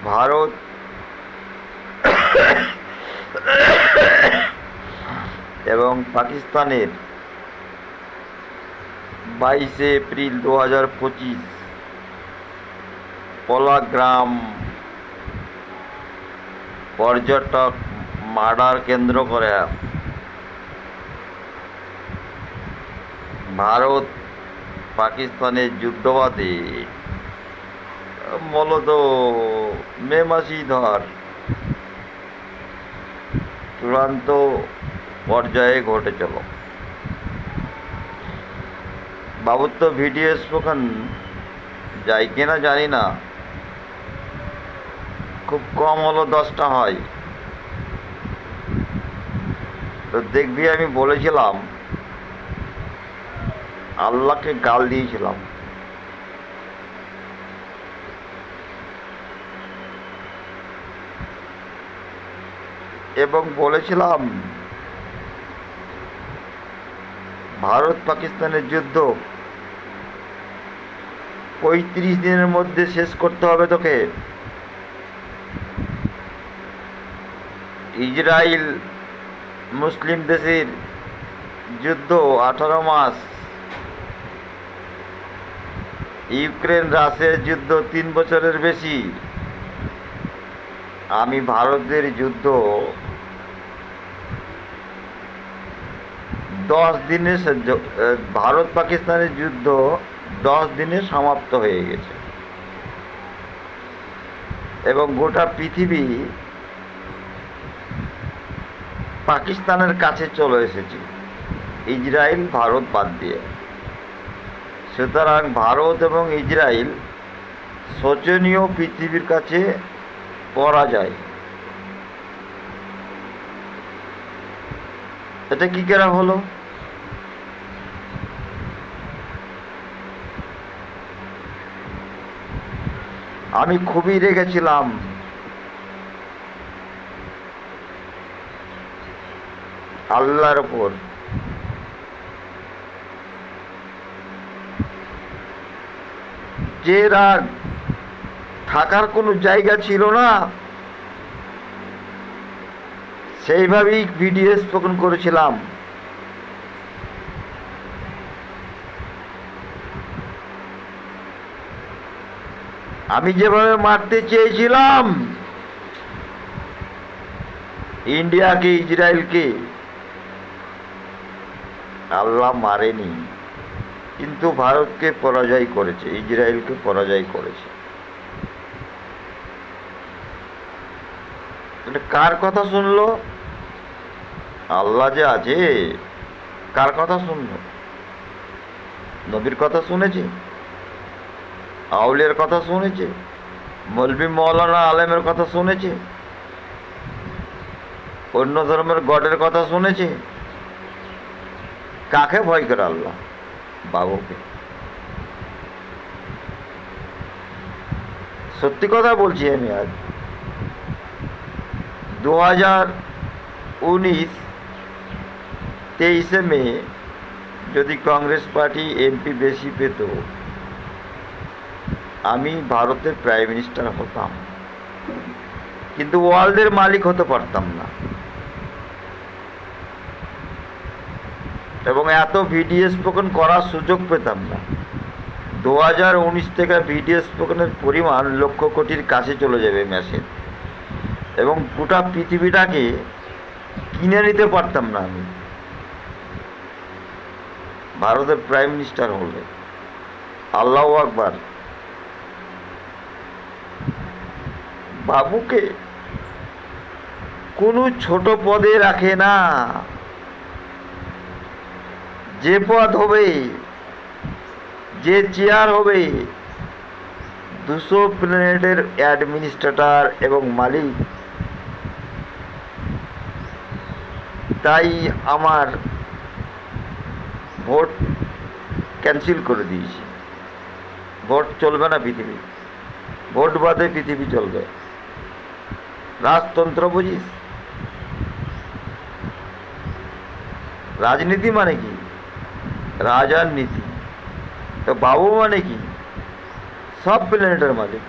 ভারত এবং পাকিস্তানের 22শে এপ্রিল 2025 পলাগ্রাম পর্যটক মার্ডার কেন্দ্র করে ভারত পাকিস্তানের যুদ্ধবাদে মূলত মে মাসেই চূড়ান্ত পর্যায়ে ঘটেছিল। বাবুর তো ভিডিও স্পোকেন যায় কিনা জানি না, খুব কম হলো 10টা হয়। তো দেখবি আমি বলেছিলাম, আল্লাহকে গাল দিয়েছিলাম, এবং বলেছিলাম ভারত পাকিস্তানের যুদ্ধ 35 দিনের মধ্যে শেষ করতে হবে তোকে। ইসরায়েল মুসলিম দেশের যুদ্ধ 18 মাস, ইউক্রেন রাশিয়ার যুদ্ধ 3 বছরের বেশি। আমি ভারতের যুদ্ধ 10 দিনে, ভারত পাকিস্তানের যুদ্ধ 10 দিনে সমাপ্ত হয়ে গেছে এবং গোটা পৃথিবী পাকিস্তানের কাছে চলে এসেছে, ইসরায়েল ভারত বাদ দিয়ে। সুতরাং ভারত এবং ইসরায়েল শোচনীয় পৃথিবীর কাছে পরাজয়। এটা কি করা হলো? আমি খুবই রেগেছিলাম। আল্লাহর ওপর যে রাগ থাকার কোনো জায়গা ছিল না, সেইভাবেই ভিডিও স্পোকেন করেছিলাম। আমি যেভাবে মারতে চেয়েছিলাম ইন্ডিয়াকে, ইসরায়েলকে, আল্লাহ মারেনি, কিন্তু ভারতকে পরাজয় করেছে, ইসরায়েলকে পরাজয় করেছে। কার কথা শুনলো? আল্লাহ যে আছে, কার কথা শুনলো? নবীর কথা শুনেছে, আউলিয়ার কথা শুনেছে, মৌলবি মৌলানা আলেমের কথা শুনেছে, অন্য ধর্মের গডের কথা শুনেছে? কাকে ভয় করে আল্লাহ? বাবুকে। সত্যি কথা বলছি আমি। আজ 2019 23শে মে যদি কংগ্রেস পার্টি এমপি বেশি পেত, আমি ভারতের প্রাইম মিনিস্টার হতাম, কিন্তু ওয়ার্ল্ডের মালিক হতে পারতাম না এবং এত ভিডিও স্পোকেন করার সুযোগ পেতাম না। 2019 থেকে ভিডিও স্পোকেনের পরিমাণ লক্ষ কোটির কাছে চলে যাবে মেসেজ, এবং গোটা পৃথিবীটাকে কিনে নিতে পারতাম না আমি ভারতের প্রাইম মিনিস্টার হলে। আল্লাহু আকবার। বাবুকে কোনো ছোট পদে রাখে না, যে পদ হবে, যে চেয়ার হবে, 200 প্ল্যানেটের অ্যাডমিনিস্ট্রেটর এবং মালিক। তাই আমার ভোট ক্যান্সেল করে দিয়েছি। ভোট চলবে না পৃথিবী, ভোট বাদে পৃথিবী চলবে। রাজতন্ত্র বুঝিস? রাজনীতি মানে কি? রাজার নীতি। তো বাবু মানে কি? সব প্ল্যানেটের মালিক।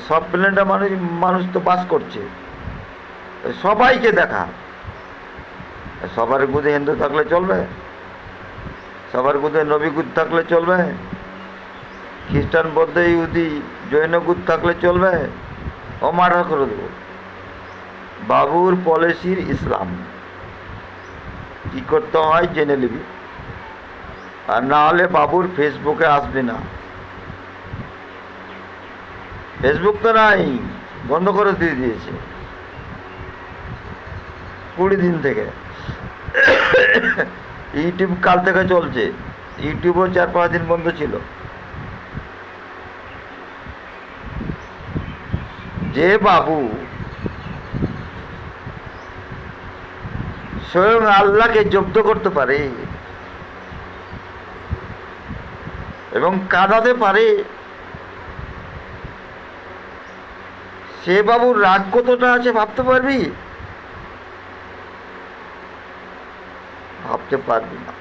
সব প্ল্যানেটে মানুষ মানুষ তো বাস করছে, সবাইকে দেখা। সবার গুদে হিন্দু থাকলে চলবে? সবার গুদে নবীগুদ থাকলে চলবে? খ্রিস্টান বৌদ্ধ ইহুদি জৈনগুদ থাকলে চলবে? ও মার্ডার করে দেবো। বাবুর পলিসির ইসলাম কি করতে হয় জেনে নিবি, আর না হলে বাবুর ফেসবুকে আসবি না। ফেসবুক তো নাই, বন্ধ করে দিয়ে দিয়েছে 20 দিন থেকে। ইউটিউব কাল থেকে চলছে, ইউটিউবও 4-5 দিন বন্ধ ছিল। যে বাবু স্বয়ং আল্লাহকে জব্দ করতে পারে এবং কাঁদাতে পারে, সে বাবুর রাগ কতটা আছে ভাবতে পারবি? ভাবতে পারবি না।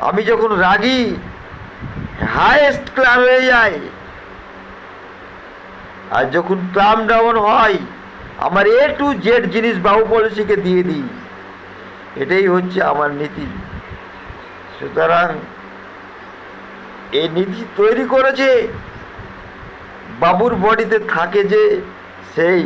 আমি যখন রাগি হাইয়েস্ট ক্লাম হয়ে যায়, আর যখন ক্লাম ডাউন হয় আমার A to Z জিনিস বাবু পলিসিকে দিয়ে দিই। এটাই হচ্ছে আমার নীতি। সুতরাং এই নীতি তৈরি করেছে বাবুর বডিতে থাকে যে সেই